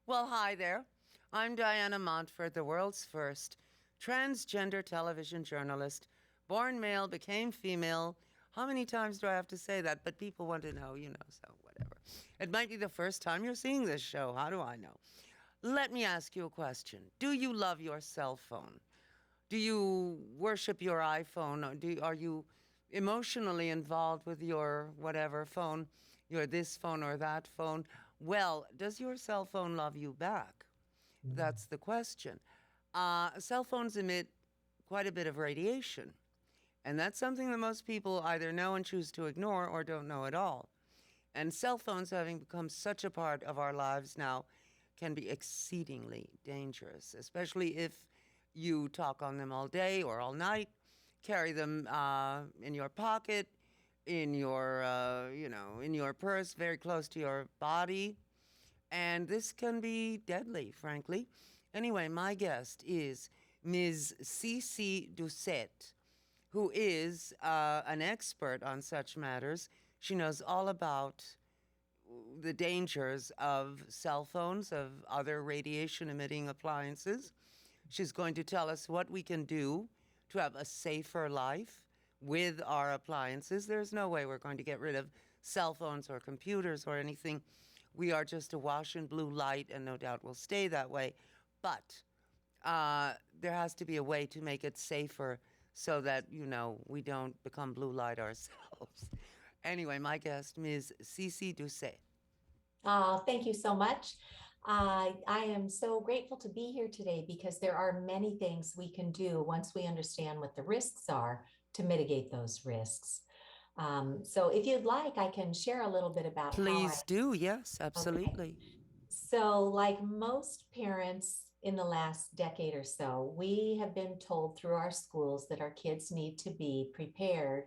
Well, hi there. I'm Diana Montford, the world's first transgender television journalist. Born male, became female. How many times do I have to say that? But people want to know, so whatever. It might be the first time you're seeing this show. How do I know? Let me ask you a question. Do you love your cell phone? Do you worship your iPhone? Are you emotionally involved with your whatever phone, your this phone or that phone? Well, does your cell phone love you back? That's the question. Cell phones emit quite a bit of radiation, and that's something that most people either know and choose to ignore or don't know at all. And cell phones, having become such a part of our lives now, can be exceedingly dangerous, especially if you talk on them all day or all night, carry them in your pocket, in your purse, very close to your body. And this can be deadly, frankly. Anyway, my guest is Ms. Cece Doucette, who is an expert on such matters. She knows all about the dangers of cell phones, of other radiation emitting appliances. She's going to tell us what we can do to have a safer life with our appliances. There's no way we're going to get rid of cell phones or computers or anything. We are just awash in blue light, and no doubt will stay that way. But there has to be a way to make it safer so that, we don't become blue light ourselves. Anyway, my guest, Ms. Cece Doucette. Thank you so much. I am so grateful to be here today because there are many things we can do once we understand what the risks are to mitigate those risks. So, if you'd like, I can share a little bit about how I. Please do. Yes, Okay. absolutely. So, like most parents in the last decade or so, we have been told through our schools that our kids need to be prepared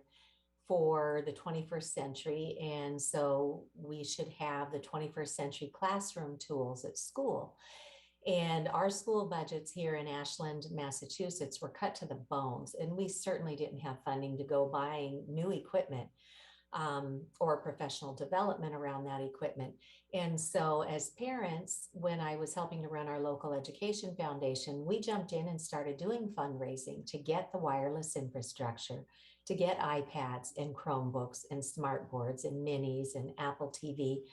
for the 21st century. And so we should have the 21st century classroom tools at school. And our school budgets here in Ashland, Massachusetts were cut to the bones. And we certainly didn't have funding to go buying new equipment or professional development around that equipment. And so, as parents, when I was helping to run our local education foundation, we jumped in and started doing fundraising to get the wireless infrastructure, to get iPads and Chromebooks and smart boards and minis and Apple TV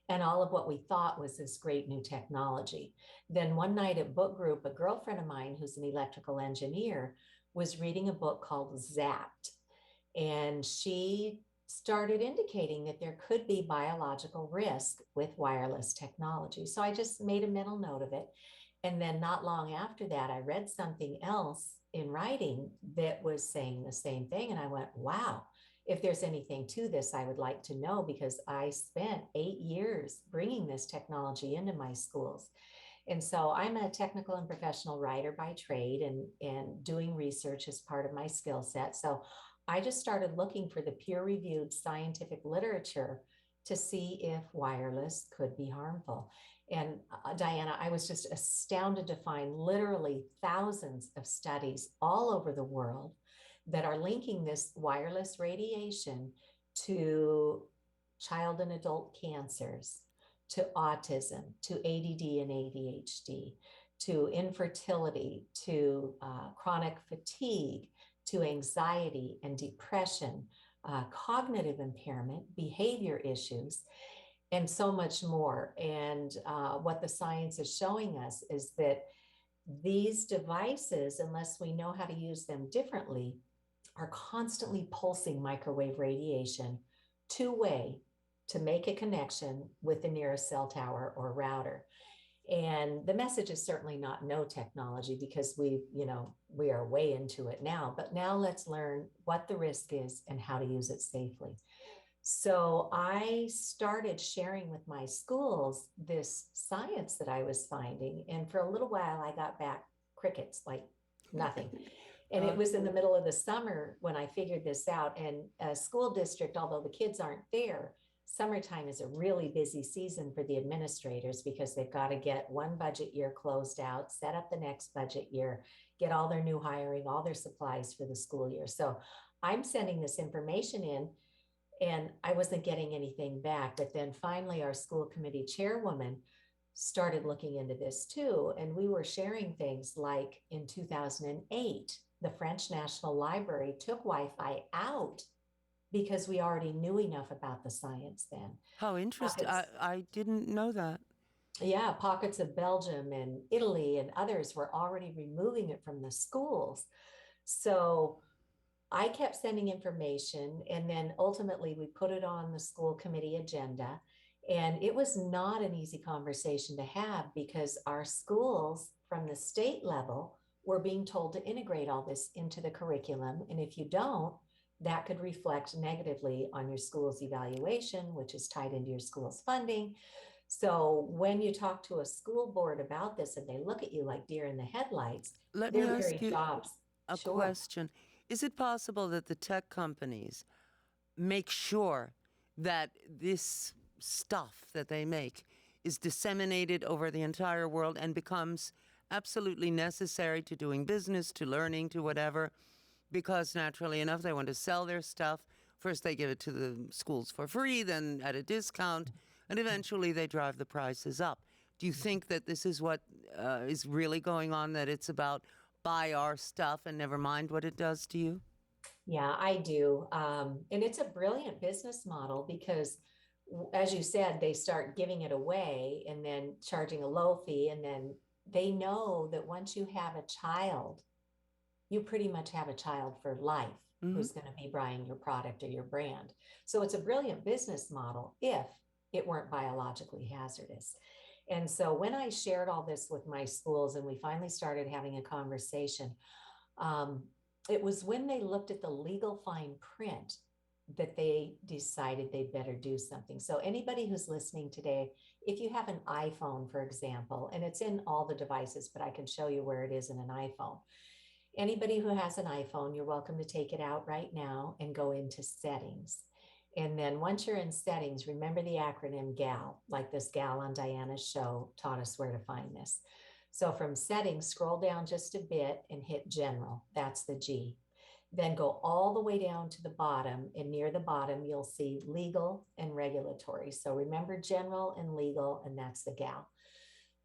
and all of what we thought was this great new technology. Then one night at book group, a girlfriend of mine who's an electrical engineer was reading a book called Zapped. And she started indicating that there could be biological risk with wireless technology. So I just made a mental note of it. And then not long after that, I read something else in writing that was saying the same thing. And I went, wow, if there's anything to this, I would like to know because I spent 8 years bringing this technology into my schools. And so I'm a technical and professional writer by trade and doing research as part of my skill set. So I just started looking for the peer reviewed scientific literature to see if wireless could be harmful. And Diana, I was just astounded to find literally thousands of studies all over the world that are linking this wireless radiation to child and adult cancers, to autism, to ADD and ADHD, to infertility, to chronic fatigue, to anxiety and depression, cognitive impairment, behavior issues, and so much more. And what the science is showing us is that these devices, unless we know how to use them differently, are constantly pulsing microwave radiation two-way to make a connection with the nearest cell tower or router. And the message is certainly not no technology because we are way into it now, but now let's learn what the risk is and how to use it safely. So I started sharing with my schools this science that I was finding. And for a little while, I got back crickets, like nothing. And it Uh, was in the middle of the summer when I figured this out. And a school district, although the kids aren't there, summertime is a really busy season for the administrators because they've got to get one budget year closed out, set up the next budget year, get all their new hiring, all their supplies for the school year. So I'm sending this information in and I wasn't getting anything back. But then finally, our school committee chairwoman started looking into this too. And we were sharing things like in 2008, the French National Library took Wi-Fi out because we already knew enough about the science then. How interesting. Pockets, I didn't know that. yeah, pockets of Belgium and Italy and others were already removing it from the schools. So I kept sending information, and then ultimately we put it on the school committee agenda. And it was not an easy conversation to have because our schools from the state level were being told to integrate all this into the curriculum. And if you don't, that could reflect negatively on your school's evaluation, which is tied into your school's funding. So when you talk to a school board about this and they look at you like deer in the headlights, Let me their ask very you jobs. a Sure. question. Is it possible that the tech companies make sure that this stuff that they make is disseminated over the entire world and becomes absolutely necessary to doing business, to learning, to whatever? Because naturally enough, they want to sell their stuff. First, they give it to the schools for free, then at a discount, and eventually they drive the prices up. Do you think that this is what is really going on, that it's about buy our stuff and never mind what it does to you? Yeah, I do. And it's a brilliant business model because, as you said, they start giving it away and then charging a low fee. And then they know that once you have a child, you pretty much have a child for life Hmm. who's going to be buying your product or your brand. So it's a brilliant business model if it weren't biologically hazardous. And so when I shared all this with my schools and we finally started having a conversation, um, it was when they looked at the legal fine print that they decided they'd better do something. So anybody who's listening today, if you have an iPhone, for example, and it's in all the devices, but I can show you where it is in an iPhone. Anybody who has an iPhone, you're welcome to take it out right now and go into settings. And then once you're in settings, remember the acronym GAL, like this gal on Diana's show taught us where to find this. So from settings, scroll down just a bit and hit general. That's the G. Then go all the way down to the bottom, and near the bottom, you'll see legal and regulatory. So remember general and legal, and that's the gal.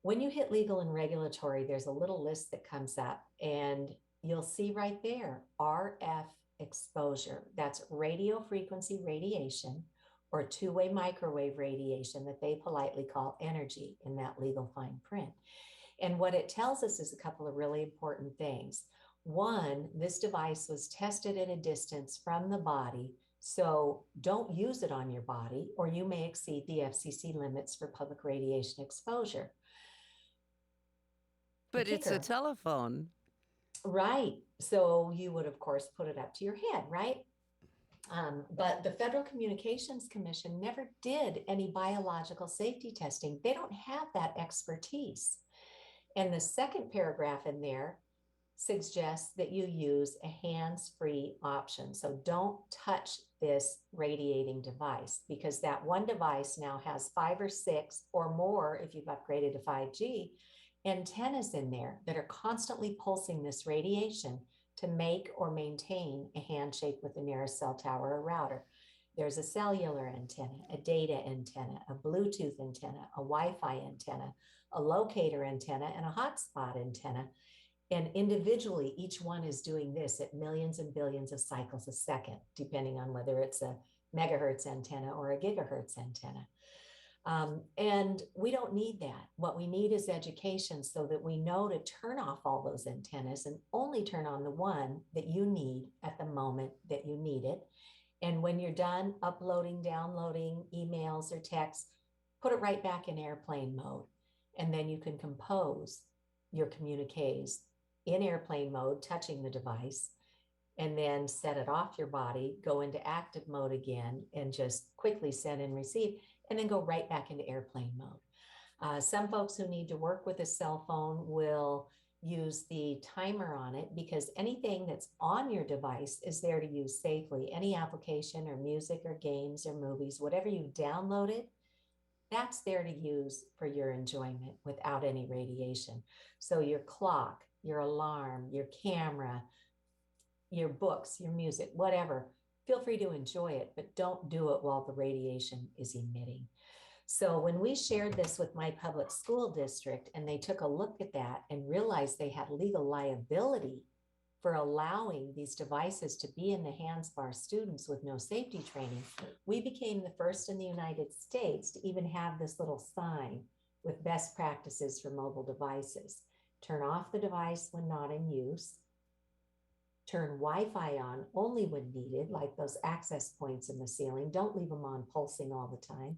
When you hit legal and regulatory, there's a little list that comes up, and you'll see right there RF exposure. That's radio frequency radiation or two-way microwave radiation that they politely call energy in that legal fine print. And what it tells us is a couple of really important things. One, this device was tested at a distance from the body, so don't use it on your body or you may exceed the FCC limits for public radiation exposure. The But it's a kicker, telephone. right? So you would, of course, put it up to your head, right? But the Federal Communications Commission never did any biological safety testing. They don't have that expertise. And the second paragraph in there suggests that you use a hands-free option. So don't touch this radiating device because that one device now has 5 or 6 or more, if you've upgraded to 5G, antennas in there that are constantly pulsing this radiation to make or maintain a handshake with the nearest cell tower or router. There's a cellular antenna, a data antenna, a Bluetooth antenna, a Wi-Fi antenna, a locator antenna, and a hotspot antenna. And individually, each one is doing this at millions and billions of cycles a second, depending on whether it's a megahertz antenna or a gigahertz antenna. And we don't need that. What we need is education so that we know to turn off all those antennas and only turn on the one that you need at the moment that you need it. And when you're done uploading, downloading emails or texts, put it right back in airplane mode. And then you can compose your communiques in airplane mode, touching the device, and then set it off your body, go into active mode again, and just quickly send and receive, and then go right back into airplane mode. Some folks who need to work with a cell phone will use the timer on it because anything that's on your device is there to use safely. Any application or music or games or movies, whatever you downloaded, that's there to use for your enjoyment without any radiation. So your clock, your alarm, your camera, your books, your music, whatever, feel free to enjoy it, but don't do it while the radiation is emitting. So when we shared this with my public school district and they took a look at that and realized they had legal liability for allowing these devices to be in the hands of our students with no safety training, we became the first in the United States to even have this little sign with best practices for mobile devices. Turn off the device when not in use. Turn Wi-Fi on only when needed, like those access points in the ceiling. Don't leave them on pulsing all the time.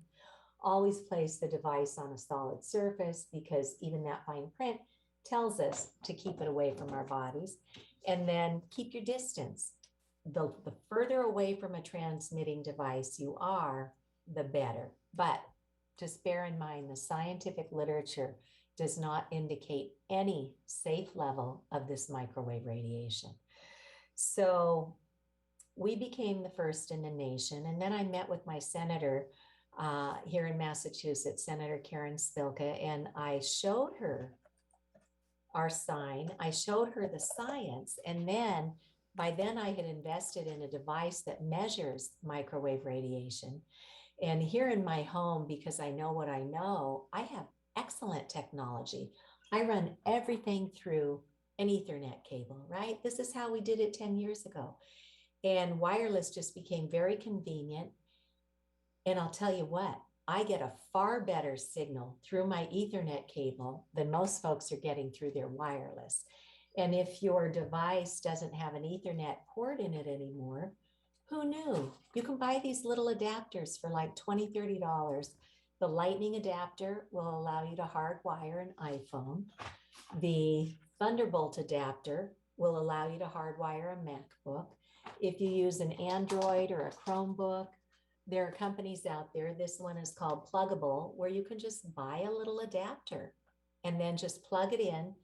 Always place the device on a solid surface because even that fine print tells us to keep it away from our bodies. And then keep your distance. The further away from a transmitting device you are, the better. But just bear in mind, the scientific literature does not indicate any safe level of this microwave radiation. So we became the first in the nation. And then I met with my senator here in Massachusetts, Senator Karen Spilka, and I showed her our sign. I showed her the science. And then by then I had invested in a device that measures microwave radiation. And here in my home, because I know what I know, I have excellent technology. I run everything through an Ethernet cable, right? This is how we did it 10 years ago. And wireless just became very convenient. And I'll tell you what, I get a far better signal through my Ethernet cable than most folks are getting through their wireless. And if your device doesn't have an Ethernet port in it anymore, who knew? You can buy these little adapters for like $20, $30. The Lightning adapter will allow you to hardwire an iPhone. The Thunderbolt adapter will allow you to hardwire a MacBook. If you use an Android or a Chromebook, there are companies out there. This one is called Pluggable, where you can just buy a little adapter and then just plug it in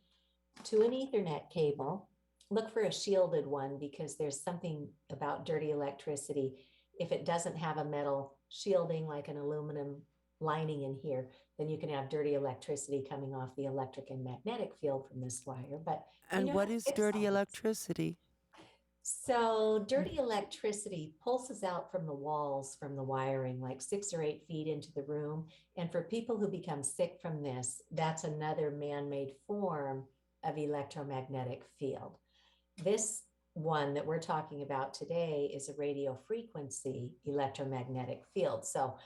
to an Ethernet cable. Look for a shielded one because there's something about dirty electricity. If it doesn't have a metal shielding like an aluminum lining in here, then you can have dirty electricity coming off the electric and magnetic field from this wire. But you And know how what to is fix dirty all this. electricity? So dirty electricity pulses out from the walls from the wiring, like 6 or 8 feet into the room. And for people who become sick from this, that's another man-made form of electromagnetic field. This one that we're talking about today is a radio frequency electromagnetic field. So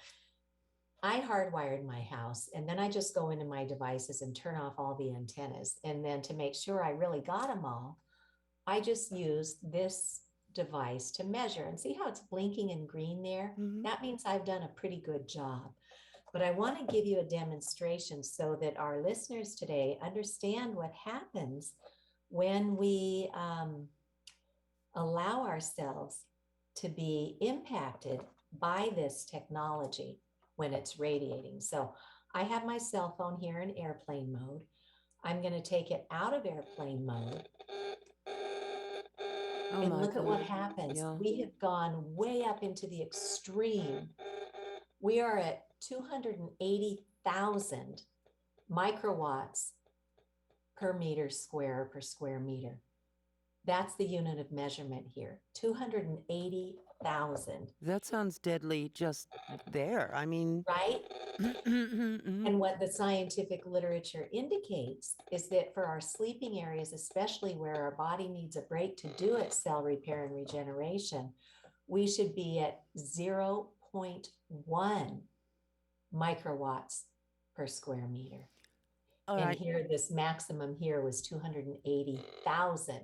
I hardwired my house and then I just go into my devices and turn off all the antennas. And then to make sure I really got them all, I just use this device to measure and see how it's blinking in green there. Mm-hmm. That means I've done a pretty good job. But I want to give you a demonstration so that our listeners today understand what happens when we allow ourselves to be impacted by this technology when it's radiating. So I have my cell phone here in airplane mode. I'm going to take it out of airplane mode. Oh And my look at what God. happens. Yeah. We have gone way up into the extreme. We are at 280,000 microwatts per meter square per square meter. That's the unit of measurement here, 280,000. That sounds deadly just there. I mean, Right? mm-hmm. And what the scientific literature indicates is that for our sleeping areas, especially where our body needs a break to do its cell repair and regeneration, we should be at 0.1 microwatts per square meter. All and right. here, this maximum here was 280,000,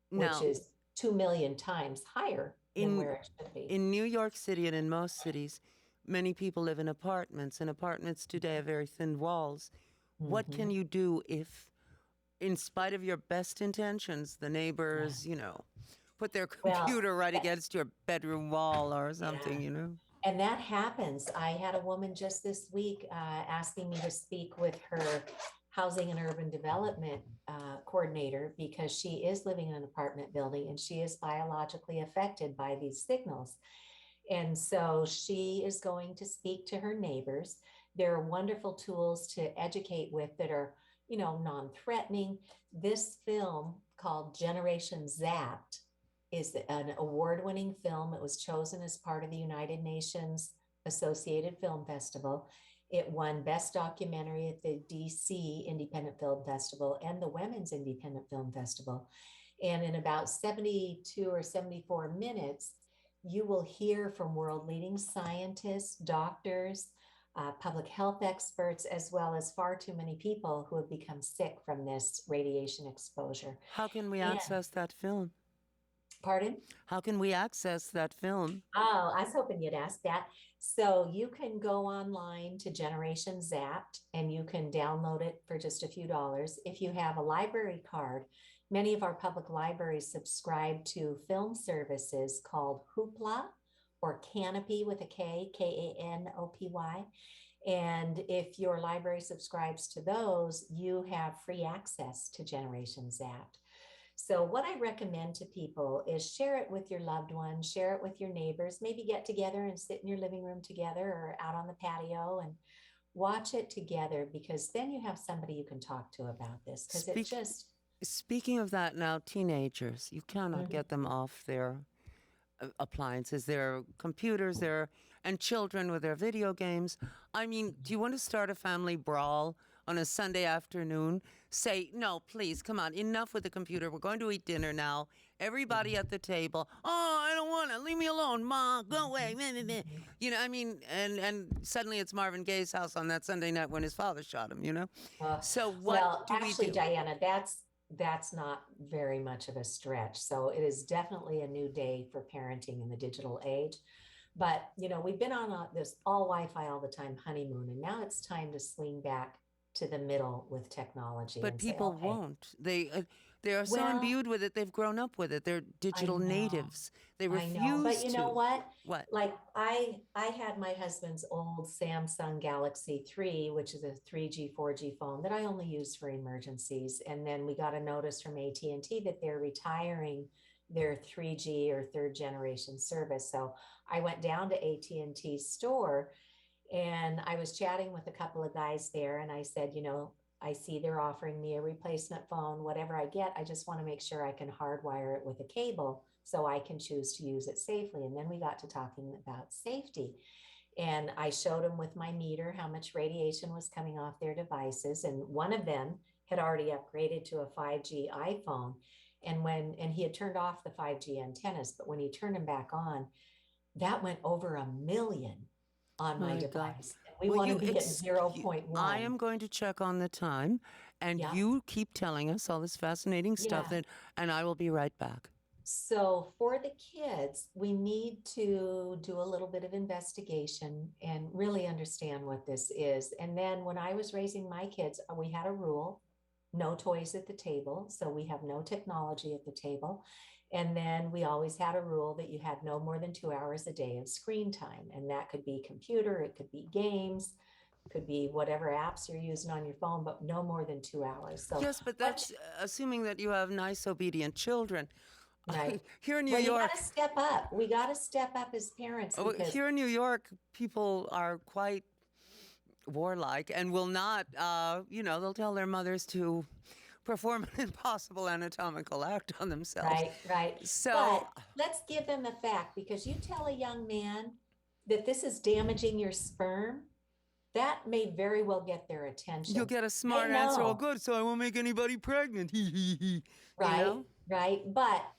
which Now, is 2 million times higher than in where it should be. in New York City and in most cities, many people live in apartments, and apartments today have very thin walls. What can you do if, in spite of your best intentions, the neighbors, put their Well, computer right against your bedroom wall or something, yeah. And that happens. I had a woman just this week asking me to speak with her housing and urban development coordinator because she is living in an apartment building and she is biologically affected by these signals. And so she is going to speak to her neighbors. There are wonderful tools to educate with that are, non-threatening. This film called Generation Zapped is an award-winning film. It was chosen as part of the United Nations Associated Film Festival. It won Best Documentary at the DC Independent Film Festival and the Women's Independent Film Festival. And in about 72 or 74 minutes, you will hear from world leading scientists, doctors, public health experts, as well as far too many people who have become sick from this radiation exposure. How can we And, access that film? pardon? How can we access that film? Oh, I was hoping you'd ask that. So you can go online to Generation Zapped and you can download it for just a few dollars. If you have a library card, many of our public libraries subscribe to film services called Hoopla or Canopy with a K, Kanopy. And if your library subscribes to those, you have free access to Generation Zapped. So what I recommend to people is share it with your loved ones, share it with your neighbors, maybe get together and sit in your living room together or out on the patio and watch it together, because then you have somebody you can talk to about this, because it just. Speaking of that now, teenagers, you cannot get them off their appliances, their computers, and children with their video games. I mean, do you want to start a family brawl on a Sunday afternoon? Say, no, please, come on, enough with the computer. We're going to eat dinner now. Everybody at the table. Oh, I don't want to. Leave me alone, Ma. Go away. You know, I mean, and suddenly it's Marvin Gaye's house on that Sunday night when his father shot him, you know? So what well, do we actually, do? Diana, that's not very much of a stretch. So it is definitely a new day for parenting in the digital age. But we've been on this all Wi-Fi all the time honeymoon, and now it's time to swing back to the middle with technology But and say, people okay, won't. They are so well, imbued with it. They've grown up with it. They're I digital know. natives. They I know, but refuse you know to. what? What? Like I had my husband's old Samsung Galaxy 3, which is a 3G, 4G phone that I only use for emergencies. And then we got a notice from AT&T that they're retiring their 3G or third generation service. So I went down to AT&T's store and I was chatting with a couple of guys there and I said, I see they're offering me a replacement phone. Whatever I get, I just want to make sure I can hardwire it with a cable so I can choose to use it safely. And then we got to talking about safety. And I showed them with my meter how much radiation was coming off their devices. And one of them had already upgraded to a 5G iPhone. And he had turned off the 5G antennas, but when he turned them back on, that went over 1 million on my My God. device. And we Well, want to be at 0.1. I am going to check on the time, and Yeah. you keep telling us all this fascinating stuff, Yeah. and I will be right back. So for the kids, we need to do a little bit of investigation and really understand what this is. And then when I was raising my kids, we had a rule: no toys at the table. So we have no technology at the table. And then we always had a rule that you had no more than 2 hours a day of screen time. And that could be computer, it could be games, could be whatever apps you're using on your phone, but no more than 2 hours. So Yes, but that's assuming that you have nice, obedient children. right. Here in New Well, you got York, to step up. We got to step up as parents because here in New York, people are quite warlike and will not, they'll tell their mothers to perform an impossible anatomical act on themselves. right, right. So, But let's give them the fact, because you tell a young man that this is damaging your sperm, that may very well get their attention. you'll get a smart They answer. Oh, know. good, so I won't make anybody pregnant. Right, right. But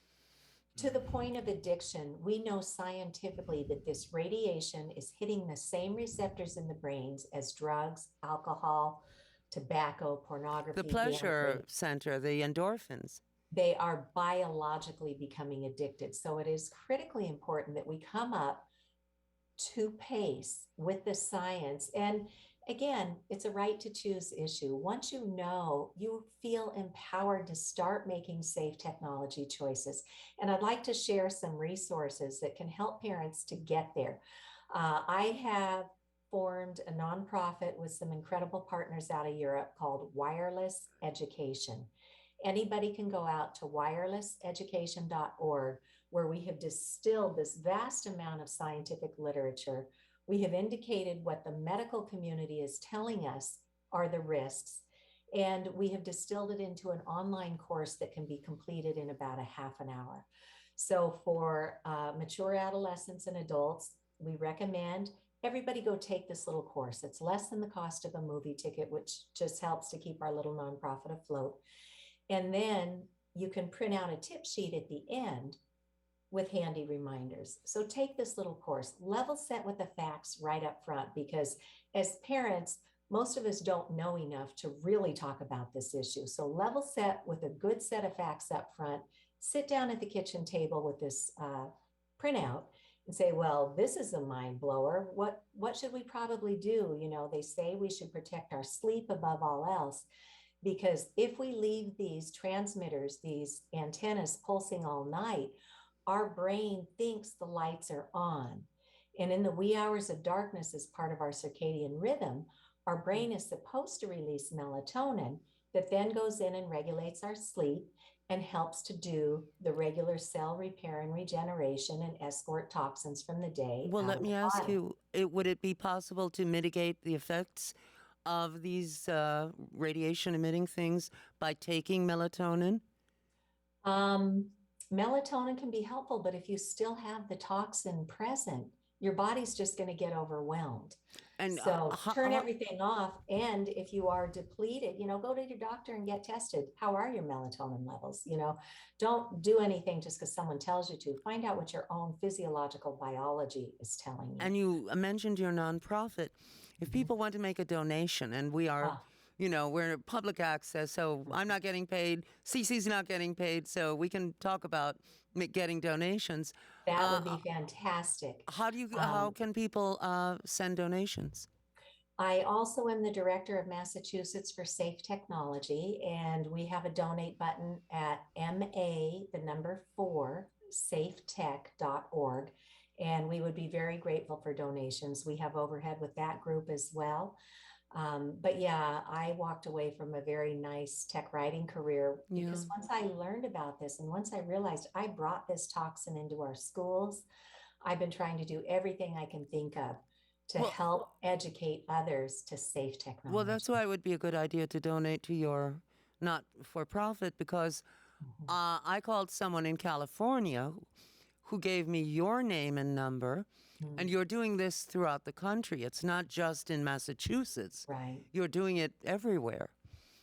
to the point of addiction, we know scientifically that this radiation is hitting the same receptors in the brains as drugs, alcohol, tobacco, pornography, The pleasure gambling. center, the endorphins. They are biologically becoming addicted. So it is critically important that we come up to pace with the science. And again, it's a right to choose issue. Once you know, you feel empowered to start making safe technology choices. And I'd like to share some resources that can help parents to get there. I have formed a nonprofit with some incredible partners out of Europe called Wireless Education. Anybody can go out to wirelesseducation.org, where we have distilled this vast amount of scientific literature. We have indicated what the medical community is telling us are the risks, and we have distilled it into an online course that can be completed in about a half an hour. So for mature adolescents and adults, we recommend everybody go take this little course. It's less than the cost of a movie ticket, which just helps to keep our little nonprofit afloat. And then you can print out a tip sheet at the end with handy reminders. So take this little course, level set with the facts right up front, because as parents, most of us don't know enough to really talk about this issue. So level set with a good set of facts up front, sit down at the kitchen table with this printout and say, well, this is a mind blower. What should we probably do? You know, they say we should protect our sleep above all else, because if we leave these transmitters, these antennas pulsing all night, our brain thinks the lights are on. And in the wee hours of darkness, as part of our circadian rhythm, our brain is supposed to release melatonin that then goes in and regulates our sleep and helps to do the regular cell repair and regeneration and escort toxins from the day Well, out let of me the ask body. you, would it be possible to mitigate the effects of these radiation emitting things by taking melatonin? Um, Melatonin can be helpful, but if you still have the toxin present, your body's just going to get overwhelmed. And So turn everything off. And if you are depleted, you know, go to your doctor and get tested. How are your melatonin levels? You know, don't do anything just because someone tells you to. Find out what your own physiological biology is telling you. and you mentioned your nonprofit. If Mhm. people want to make a donation, and we are, Ah, we're public access, so I'm mhm. not getting paid, Cece's not getting paid, so we can talk about getting donations. That Uh, would be fantastic. how Um, can people send donations? I also am the director of Massachusetts for Safe Technology, and we have a donate button at MA, the number 4, safetech.org. And we would be very grateful for donations. We have overhead with that group as well. But yeah, I walked away from a very nice tech writing career Yeah. because once I learned about this and once I realized I brought this toxin into our schools, I've been trying to do everything I can think of to Well, help educate others to safe well, technology. that's why it would be a good idea to donate to your not for profit because Mhm. I called someone in California who gave me your name and number, and Mm, you're doing this throughout the country. It's not just in Massachusetts, right. you're doing it everywhere.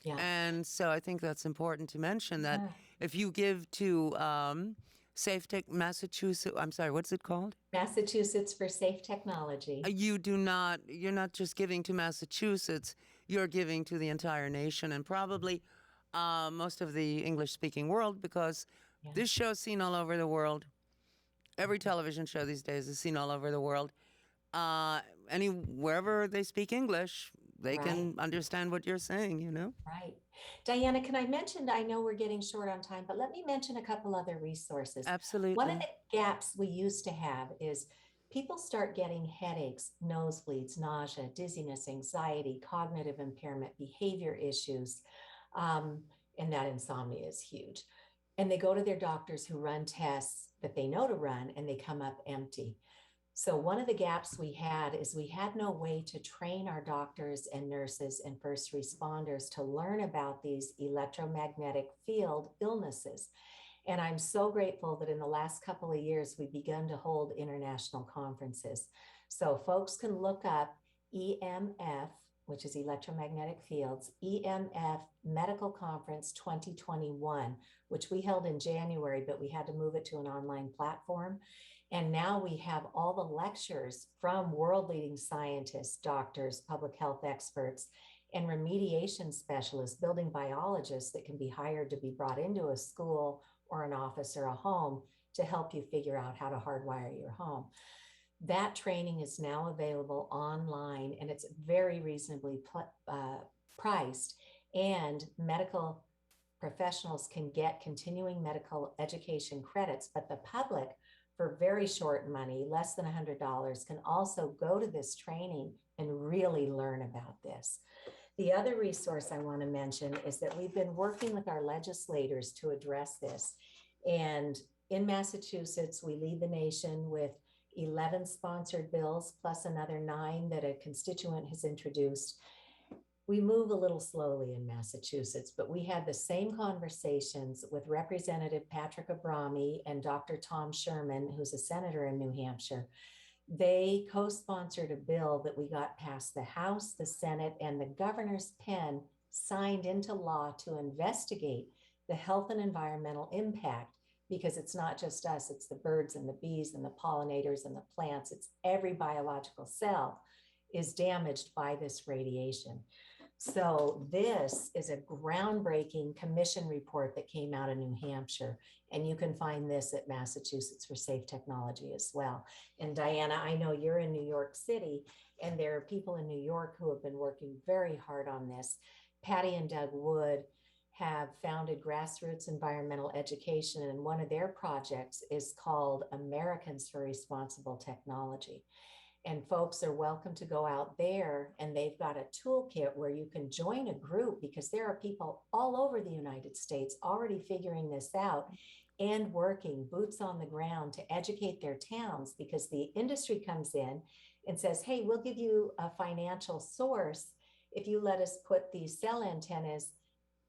Yeah. And so I think that's important to mention that Yeah. if you give to Safe Tech Massachusetts, I'm sorry, what's it called? Massachusetts for Safe Technology. You're not just giving to Massachusetts, you're giving to the entire nation and probably most of the English speaking world because Yeah. this show's seen all over the world. Every television show these days is seen all over the world. Uh, wherever they speak English, they Right. can understand what you're saying. Right. Diana, can I mention, I know we're getting short on time, but let me mention a couple other resources. One of Absolutely. the gaps we used to have is people start getting headaches, nosebleeds, nausea, dizziness, anxiety, cognitive impairment, behavior issues, um, and that insomnia is huge. And they go to their doctors who run tests that they know to run and they come up empty. So one of the gaps we had is we had no way to train our doctors and nurses and first responders to learn about these electromagnetic field illnesses. And I'm so grateful that in the last couple of years, we've begun to hold international conferences. So folks can look up EMF, which is electromagnetic fields, EMF Medical Conference 2021, which we held in January, but we had to move it to an online platform. And now we have all the lectures from world leading scientists, doctors, public health experts, and remediation specialists, building biologists that can be hired to be brought into a school or an office or a home to help you figure out how to hardwire your home. That training is now available online and it's very reasonably priced. And medical professionals can get continuing medical education credits, but the public, for very short money, less than $100, can also go to this training and really learn about this. The other resource I want to mention is that we've been working with our legislators to address this. And in Massachusetts, we lead the nation with 11 sponsored bills, plus another 9 that a constituent has introduced. We move a little slowly in Massachusetts, but we had the same conversations with Representative Patrick Abrami and Dr. Tom Sherman, who's a senator in New Hampshire, They co-sponsored a bill that we got past the House, the Senate, and the governor's pen signed into law to investigate the health and environmental impact, because it's not just us, it's the birds and the bees and the pollinators and the plants. It's every biological cell is damaged by this radiation. So this is a groundbreaking commission report that came out of New Hampshire, and you can find this at Massachusetts for Safe Technology as well. And Diana, I know you're in New York City, and there are people in New York who have been working very hard on this. Patty and Doug Wood have founded Grassroots Environmental Education, and one of their projects is called Americans for Responsible Technology. And folks are welcome to go out there, and they've got a toolkit where you can join a group, because there are people all over the United States already figuring this out and working boots on the ground to educate their towns, because the industry comes in and says, hey, we'll give you a financial source if you let us put these cell antennas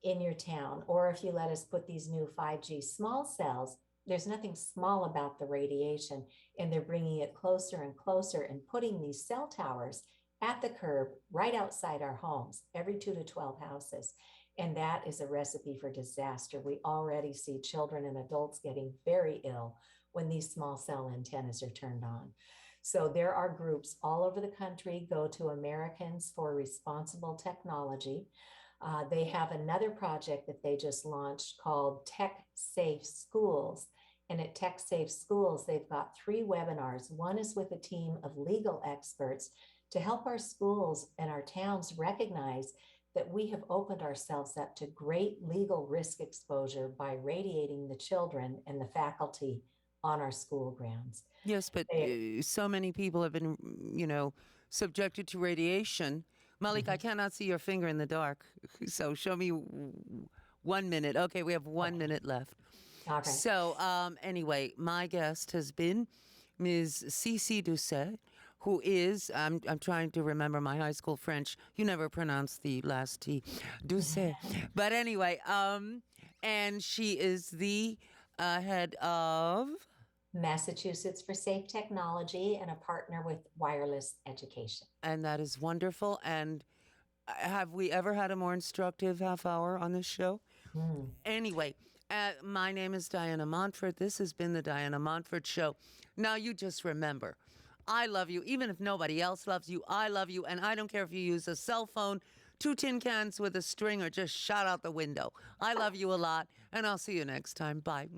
in your town, or if you let us put these new 5G small cells. There's nothing small about the radiation, and they're bringing it closer and closer and putting these cell towers at the curb right outside our homes, every 2 to 12 houses. And that is a recipe for disaster. We already see children and adults getting very ill when these small cell antennas are turned on. So there are groups all over the country. Go to Americans for Responsible Technology. They have another project that they just launched called Tech Safe Schools. And at Tech Safe Schools, they've got 3 webinars. One is with a team of legal experts to help our schools and our towns recognize that we have opened ourselves up to great legal risk exposure by radiating the children and the faculty on our school grounds. Yes, but so many people have been, subjected to radiation. Malik, I cannot see your finger in the dark. So show me 1 minute. Okay, we have 1 minute left. All right. So anyway, my guest has been Ms. Cece Doucette, who is, I'm trying to remember my high school French. You never pronounce the last T, Doucette. But anyway, and she is the head of Massachusetts for Safe Technology, and a partner with Wireless Education. And that is wonderful. And have we ever had a more instructive half hour on this show? Anyway, my name is Diana Montford. This has been the Diana Montford Show. Now you just remember, I love you. Even if nobody else loves you, I love you. And I don't care if you use a cell phone, 2 tin cans with a string, or just shout out the window. I love you a lot, and I'll see you next time. Bye.